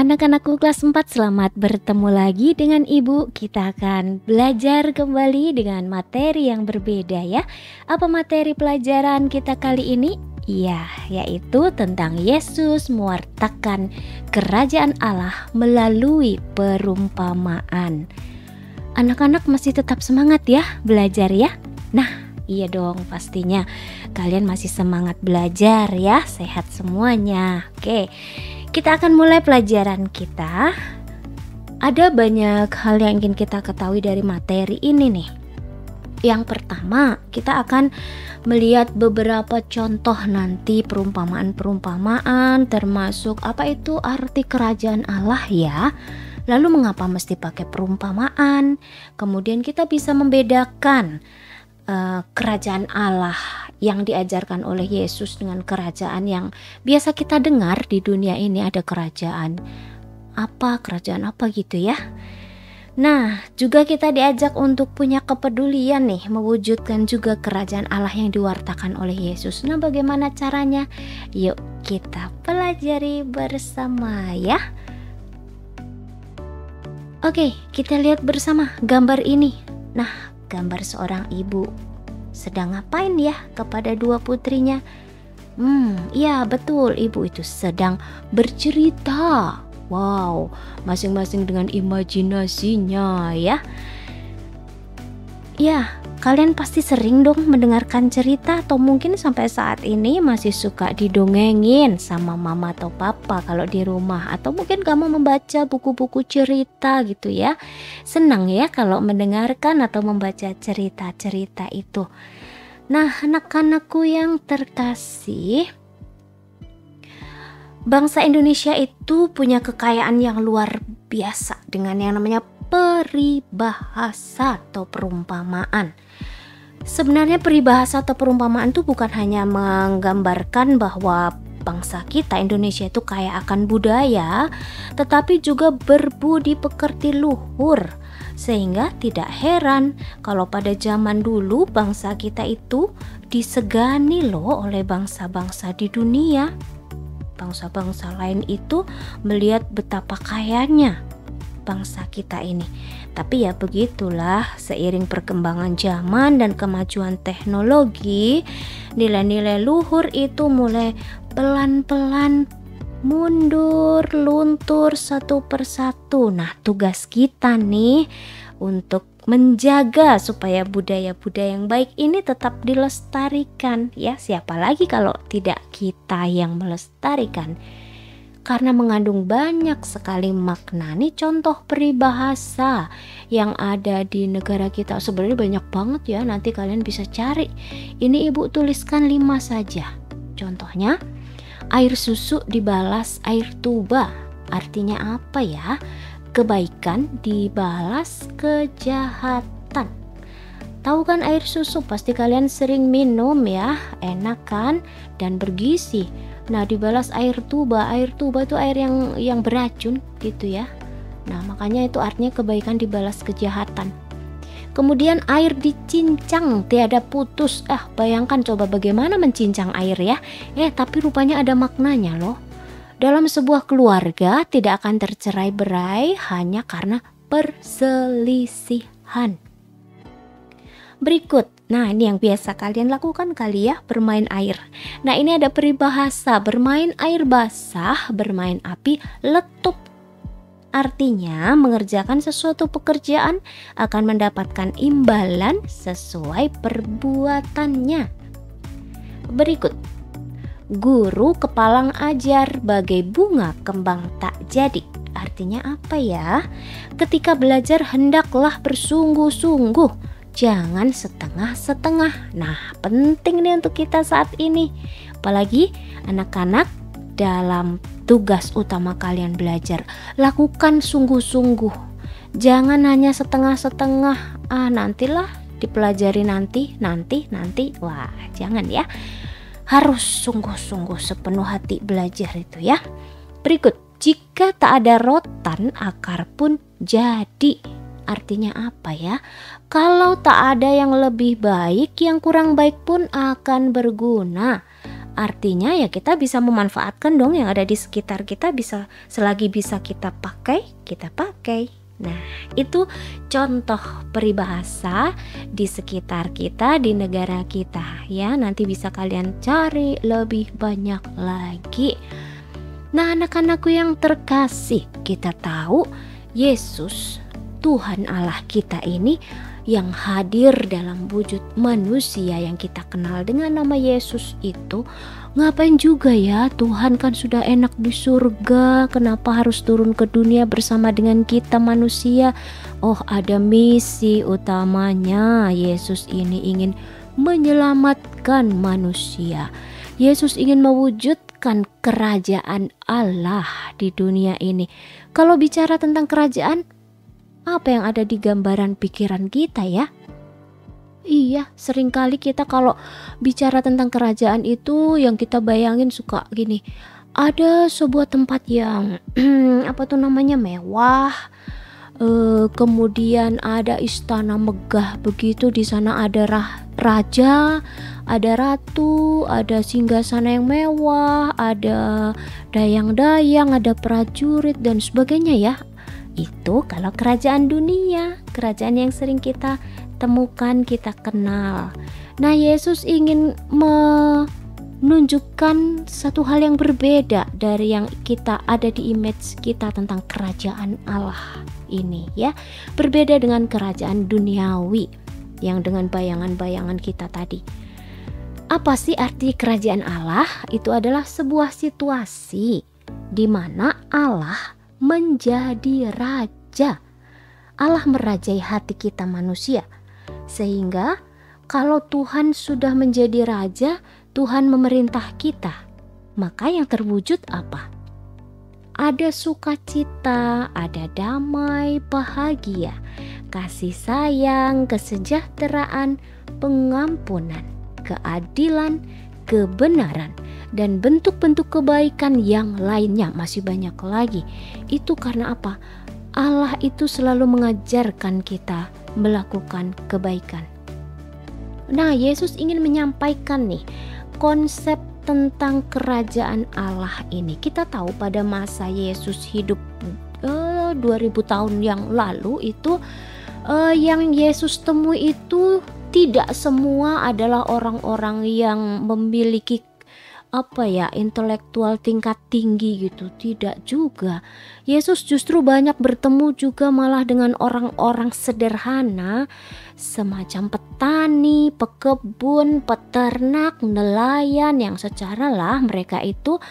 Anak-anakku kelas 4, selamat bertemu lagi dengan Ibu. Kita akan belajar kembali dengan materi yang berbeda ya. Apa materi pelajaran kita kali ini? Ya, yaitu tentang Yesus mewartakan kerajaan Allah melalui perumpamaan. Anak-anak masih tetap semangat ya belajar ya? Nah, iya dong pastinya. Kalian masih semangat belajar ya, sehat semuanya. Oke. Kita akan mulai pelajaran kita. Ada banyak hal yang ingin kita ketahui dari materi ini nih. Yang pertama, kita akan melihat beberapa contoh nanti perumpamaan-perumpamaan, termasuk apa itu arti kerajaan Allah ya. Lalu mengapa mesti pakai perumpamaan? Kemudian kita bisa membedakan kerajaan Allah yang diajarkan oleh Yesus dengan kerajaan yang biasa kita dengar di dunia ini. Ada kerajaan apa gitu ya. Nah, juga kita diajak untuk punya kepedulian nih, mewujudkan juga kerajaan Allah yang diwartakan oleh Yesus. Nah, bagaimana caranya? Yuk kita pelajari bersama ya. Oke, kita lihat bersama gambar ini. Nah, gambar seorang ibu sedang ngapain ya kepada dua putrinya? Iya betul, ibu itu sedang bercerita. Wow, masing-masing dengan imajinasinya ya. Ya, kalian pasti sering dong mendengarkan cerita, atau mungkin sampai saat ini masih suka didongengin sama mama atau papa kalau di rumah, atau mungkin kamu membaca buku-buku cerita gitu ya. Senang ya kalau mendengarkan atau membaca cerita-cerita itu. Nah, anak-anakku yang terkasih, bangsa Indonesia itu punya kekayaan yang luar biasa dengan yang namanya peribahasa atau perumpamaan. Sebenarnya peribahasa atau perumpamaan itu bukan hanya menggambarkan bahwa bangsa kita Indonesia itu kaya akan budaya, tetapi juga berbudi pekerti luhur. Sehingga tidak heran kalau pada zaman dulu bangsa kita itu disegani loh oleh bangsa-bangsa di dunia. Bangsa-bangsa lain itu melihat betapa kayanya bangsa kita ini. Tapi ya begitulah, seiring perkembangan zaman dan kemajuan teknologi, nilai-nilai luhur itu mulai pelan-pelan mundur, luntur satu persatu. Nah, tugas kita nih untuk menjaga supaya budaya-budaya yang baik ini tetap dilestarikan ya. Siapa lagi kalau tidak kita yang melestarikan? Karena mengandung banyak sekali makna. Nih contoh peribahasa yang ada di negara kita. Sebenarnya banyak banget ya, nanti kalian bisa cari. Ini ibu tuliskan 5 saja. Contohnya, air susu dibalas air tuba. Artinya apa ya? Kebaikan dibalas kejahatan. Tahu kan air susu? Pasti kalian sering minum ya. Enak kan? Dan bergizi. Nah, dibalas air tuba itu air yang beracun gitu ya. Nah, makanya itu artinya kebaikan dibalas kejahatan. Kemudian air dicincang tiada putus. Bayangkan coba bagaimana mencincang air ya. Tapi rupanya ada maknanya loh. Dalam sebuah keluarga tidak akan tercerai-berai hanya karena perselisihan. Berikut, nah ini yang biasa kalian lakukan kali ya, bermain air. Nah, ini ada peribahasa, bermain air basah, bermain api letup. Artinya mengerjakan sesuatu pekerjaan akan mendapatkan imbalan sesuai perbuatannya. Berikut, guru kepalang ajar bagai bunga kembang tak jadi. Artinya apa ya? Ketika belajar hendaklah bersungguh-sungguh, jangan setengah-setengah. Nah, penting nih untuk kita saat ini. Apalagi anak-anak, dalam tugas utama kalian belajar, lakukan sungguh-sungguh. Jangan hanya setengah-setengah. Nantilah dipelajari nanti. Wah, jangan ya. Harus sungguh-sungguh sepenuh hati belajar itu ya. Berikut, jika tak ada rotan, akar pun jadi. Artinya apa ya? Kalau tak ada yang lebih baik, yang kurang baik pun akan berguna. Artinya ya kita bisa memanfaatkan dong yang ada di sekitar kita, bisa selagi bisa kita pakai, kita pakai. Nah, itu contoh peribahasa di sekitar kita, di negara kita ya. Nanti bisa kalian cari lebih banyak lagi. Nah, anak-anakku yang terkasih, kita tahu Yesus, Tuhan Allah kita ini yang hadir dalam wujud manusia yang kita kenal dengan nama Yesus itu, ngapain juga ya? Tuhan kan sudah enak di surga, kenapa harus turun ke dunia bersama dengan kita manusia? Oh, ada misi utamanya. Yesus ini ingin menyelamatkan manusia. Yesus ingin mewujudkan kerajaan Allah di dunia ini. Kalau bicara tentang kerajaan, apa yang ada di gambaran pikiran kita ya? Iya, seringkali kita kalau bicara tentang kerajaan itu yang kita bayangin suka gini. Ada sebuah tempat yang mewah. Kemudian ada istana megah begitu, di sana ada raja, ada ratu, ada singgasana yang mewah, ada dayang-dayang, ada prajurit dan sebagainya ya. Itu kalau kerajaan dunia, kerajaan yang sering kita temukan, kita kenal. Nah, Yesus ingin menunjukkan satu hal yang berbeda dari yang kita ada di image kita tentang kerajaan Allah ini ya. Berbeda dengan kerajaan duniawi yang dengan bayangan-bayangan kita tadi. Apa sih arti kerajaan Allah? Itu adalah sebuah situasi di mana Allah menjadi raja. Allah merajai hati kita manusia. Sehingga kalau Tuhan sudah menjadi raja, Tuhan memerintah kita, maka yang terwujud apa? Ada sukacita, ada damai, bahagia, kasih sayang, kesejahteraan, pengampunan, keadilan, kebenaran, dan bentuk-bentuk kebaikan yang lainnya masih banyak lagi. Itu karena apa? Allah itu selalu mengajarkan kita melakukan kebaikan. Nah, Yesus ingin menyampaikan nih konsep tentang kerajaan Allah ini. Kita tahu pada masa Yesus hidup 2000 tahun yang lalu itu yang Yesus temui itu tidak semua adalah orang-orang yang memiliki intelektual tingkat tinggi gitu, tidak juga. Yesus justru banyak bertemu juga malah dengan orang-orang sederhana semacam petani, pekebun, peternak, nelayan yang secara mereka itu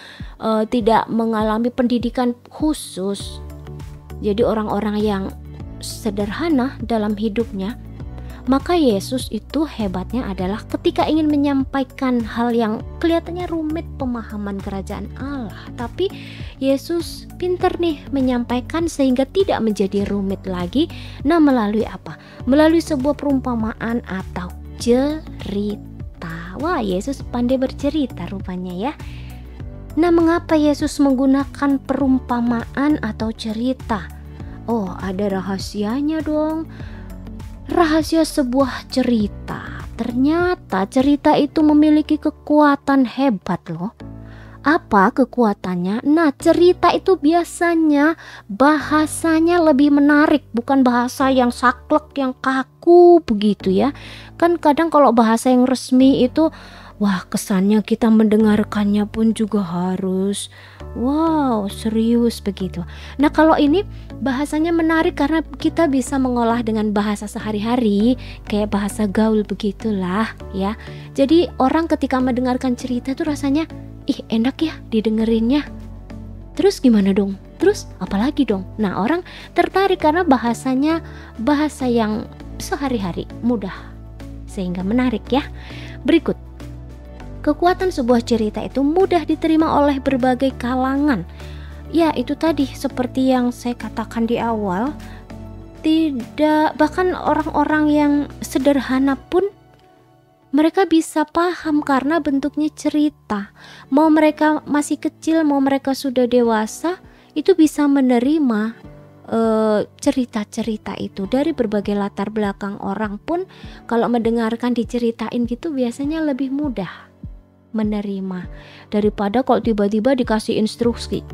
tidak mengalami pendidikan khusus. Jadi orang-orang yang sederhana dalam hidupnya. Maka Yesus itu hebatnya adalah ketika ingin menyampaikan hal yang kelihatannya rumit pemahaman kerajaan Allah, tapi Yesus pintar nih menyampaikan sehingga tidak menjadi rumit lagi. Nah, melalui apa? Melalui sebuah perumpamaan atau cerita. Wah, Yesus pandai bercerita rupanya ya. Nah, mengapa Yesus menggunakan perumpamaan atau cerita? Oh, ada rahasianya dong. Rahasia sebuah cerita. Ternyata cerita itu memiliki kekuatan hebat loh. Apa kekuatannya? Nah, cerita itu biasanya bahasanya lebih menarik, bukan bahasa yang saklek, yang kaku begitu ya. Kan kadang kalau bahasa yang resmi itu kesannya kita mendengarkannya pun juga harus serius begitu. Nah, kalau ini bahasanya menarik karena kita bisa mengolah dengan bahasa sehari-hari, kayak bahasa gaul begitulah ya. Jadi orang ketika mendengarkan cerita itu rasanya enak ya didengerinnya. Terus gimana dong? Terus apalagi dong? Nah, orang tertarik karena bahasanya bahasa yang sehari-hari, mudah, sehingga menarik ya. Berikut, kekuatan sebuah cerita itu mudah diterima oleh berbagai kalangan. Ya, itu tadi seperti yang saya katakan di awal, bahkan orang-orang yang sederhana pun mereka bisa paham karena bentuknya cerita. Mau mereka masih kecil, mau mereka sudah dewasa, itu bisa menerima cerita-cerita itu dari berbagai latar belakang orang pun kalau mendengarkan diceritain gitu biasanya lebih mudah. menerima daripada kalau tiba-tiba dikasih instruksi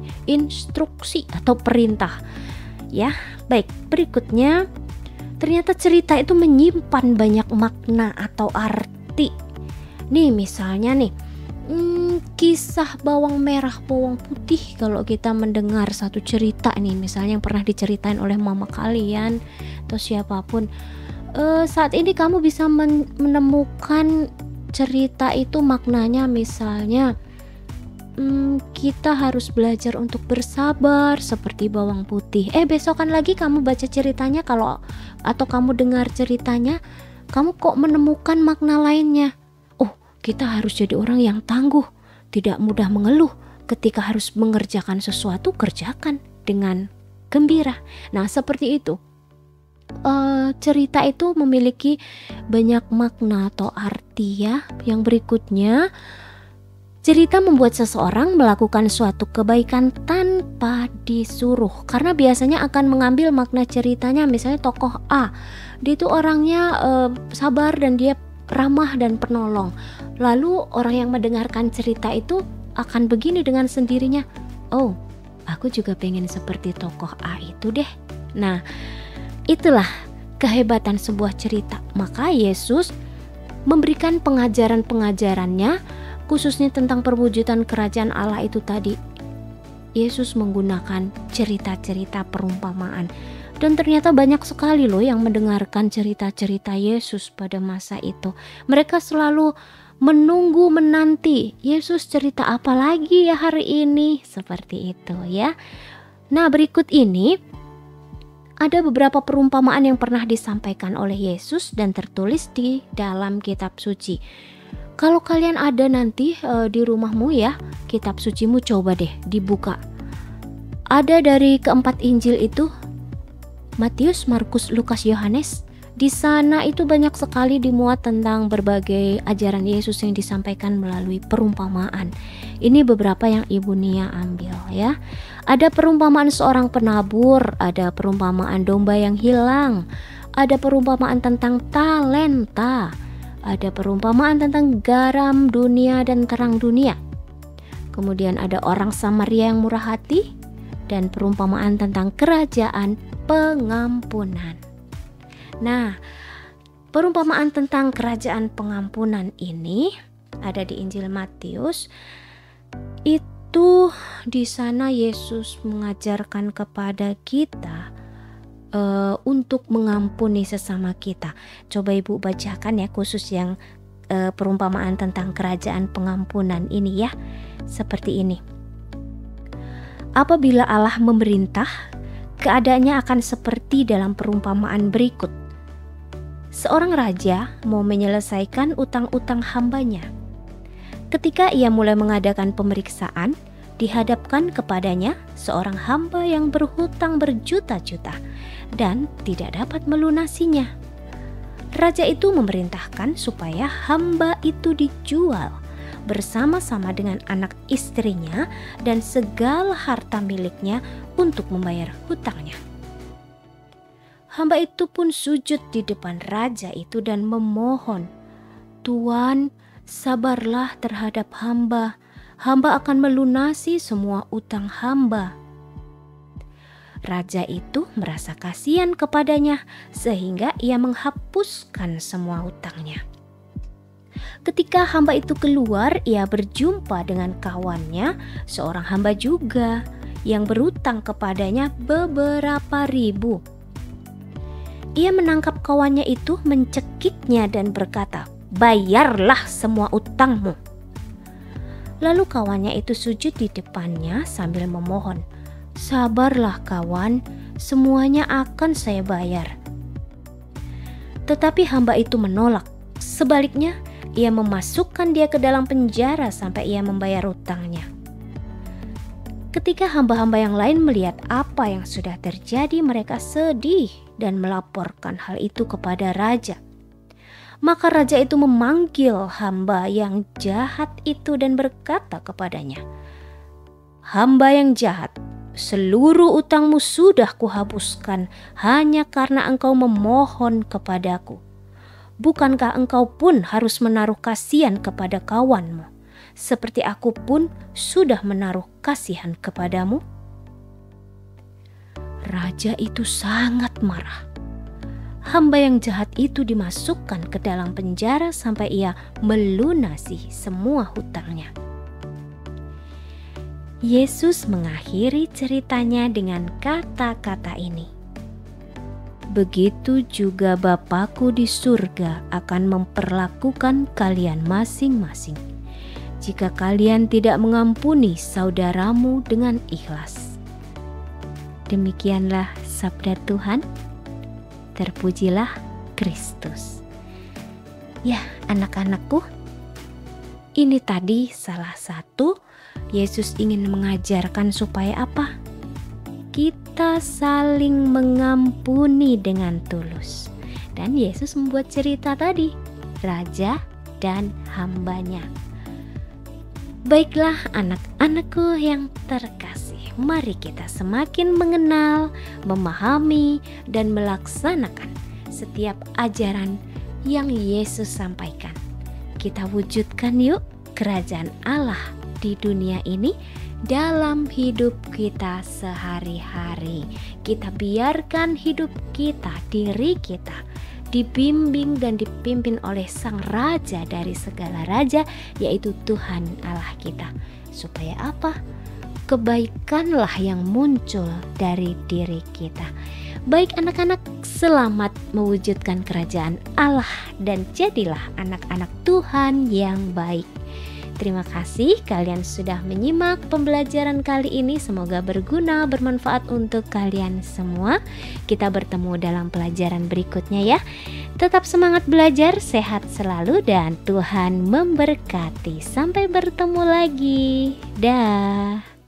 atau perintah. Ya, baik. Berikutnya, ternyata cerita itu menyimpan banyak makna atau arti. Nih misalnya nih, kisah bawang merah bawang putih. Kalau kita mendengar satu cerita nih, misalnya yang pernah diceritain oleh mama kalian atau siapapun, saat ini kamu bisa menemukan cerita itu maknanya. Misalnya kita harus belajar untuk bersabar seperti bawang putih. Besokan lagi kamu baca ceritanya atau kamu dengar ceritanya, kamu kok menemukan makna lainnya. Kita harus jadi orang yang tangguh, tidak mudah mengeluh. Ketika harus mengerjakan sesuatu, kerjakan dengan gembira. Nah, seperti itu. Cerita itu memiliki banyak makna atau arti ya. Yang berikutnya, cerita membuat seseorang melakukan suatu kebaikan tanpa disuruh. Karena biasanya akan mengambil makna ceritanya. Misalnya tokoh A, dia itu orangnya sabar dan dia ramah dan penolong. Lalu orang yang mendengarkan cerita itu akan begini dengan sendirinya, aku juga pengen seperti tokoh A itu deh. Nah, itulah kehebatan sebuah cerita. Maka Yesus memberikan pengajaran-pengajarannya khususnya tentang perwujudan kerajaan Allah itu tadi. Yesus menggunakan cerita-cerita perumpamaan. Dan ternyata banyak sekali loh yang mendengarkan cerita-cerita Yesus pada masa itu. Mereka selalu menanti Yesus cerita apa lagi ya hari ini, seperti itu ya. Nah, berikut ini ada beberapa perumpamaan yang pernah disampaikan oleh Yesus dan tertulis di dalam kitab suci. Kalau kalian ada nanti di rumahmu ya, kitab sucimu coba deh dibuka. Ada dari keempat Injil itu, Matius, Markus, Lukas, Yohanes. Di sana itu banyak sekali dimuat tentang berbagai ajaran Yesus yang disampaikan melalui perumpamaan. Ini beberapa yang Ibu Nia ambil ya. Ada perumpamaan seorang penabur, ada perumpamaan domba yang hilang, ada perumpamaan tentang talenta, ada perumpamaan tentang garam dunia dan terang dunia. Kemudian ada orang Samaria yang murah hati, dan perumpamaan tentang kerajaan pengampunan. Nah, perumpamaan tentang kerajaan pengampunan ini ada di Injil Matius. Itu di sana Yesus mengajarkan kepada kita untuk mengampuni sesama kita. Coba Ibu bacakan ya, khusus yang perumpamaan tentang kerajaan pengampunan ini ya. Seperti ini. Apabila Allah memerintah, keadaannya akan seperti dalam perumpamaan berikut. Seorang raja mau menyelesaikan utang-utang hambanya. Ketika ia mulai mengadakan pemeriksaan, dihadapkan kepadanya seorang hamba yang berhutang berjuta-juta dan tidak dapat melunasinya. Raja itu memerintahkan supaya hamba itu dijual bersama-sama dengan anak istrinya dan segala harta miliknya untuk membayar hutangnya. Hamba itu pun sujud di depan raja itu dan memohon, "Tuan, sabarlah terhadap hamba. Hamba akan melunasi semua utang hamba." Raja itu merasa kasihan kepadanya sehingga ia menghapuskan semua utangnya. Ketika hamba itu keluar, ia berjumpa dengan kawannya, seorang hamba juga, yang berutang kepadanya beberapa ribu. Ia menangkap kawannya itu, mencekiknya dan berkata, "Bayarlah semua utangmu." Lalu kawannya itu sujud di depannya sambil memohon, "Sabarlah kawan, semuanya akan saya bayar." Tetapi hamba itu menolak. Sebaliknya, ia memasukkan dia ke dalam penjara sampai ia membayar utangnya. Ketika hamba-hamba yang lain melihat apa yang sudah terjadi, mereka sedih dan melaporkan hal itu kepada raja. Maka raja itu memanggil hamba yang jahat itu dan berkata kepadanya, "Hamba yang jahat, seluruh utangmu sudah kuhapuskan hanya karena engkau memohon kepadaku. Bukankah engkau pun harus menaruh kasihan kepada kawanmu, seperti aku pun sudah menaruh kasihan kepadamu?" Raja itu sangat marah. Hamba yang jahat itu dimasukkan ke dalam penjara sampai ia melunasi semua hutangnya. Yesus mengakhiri ceritanya dengan kata-kata ini, "Begitu juga Bapa-Ku di surga akan memperlakukan kalian masing-masing, jika kalian tidak mengampuni saudaramu dengan ikhlas." Demikianlah sabda Tuhan. Terpujilah Kristus. Ya, anak-anakku, ini tadi salah satu Yesus ingin mengajarkan supaya apa? Kita saling mengampuni dengan tulus. Dan Yesus membuat cerita tadi, raja dan hambanya. Baiklah anak-anakku yang terkasih, mari kita semakin mengenal, memahami, dan melaksanakan setiap ajaran yang Yesus sampaikan. Kita wujudkan yuk kerajaan Allah di dunia ini dalam hidup kita sehari-hari. Kita biarkan hidup kita, diri kita dibimbing dan dipimpin oleh Sang Raja dari segala raja, yaitu Tuhan Allah kita. Supaya apa? Kebaikanlah yang muncul dari diri kita. Baik anak-anak, selamat mewujudkan kerajaan Allah dan jadilah anak-anak Tuhan yang baik. Terima kasih kalian sudah menyimak pembelajaran kali ini. Semoga berguna, bermanfaat untuk kalian semua. Kita bertemu dalam pelajaran berikutnya ya. Tetap semangat belajar, sehat selalu, dan Tuhan memberkati. Sampai bertemu lagi. Dah.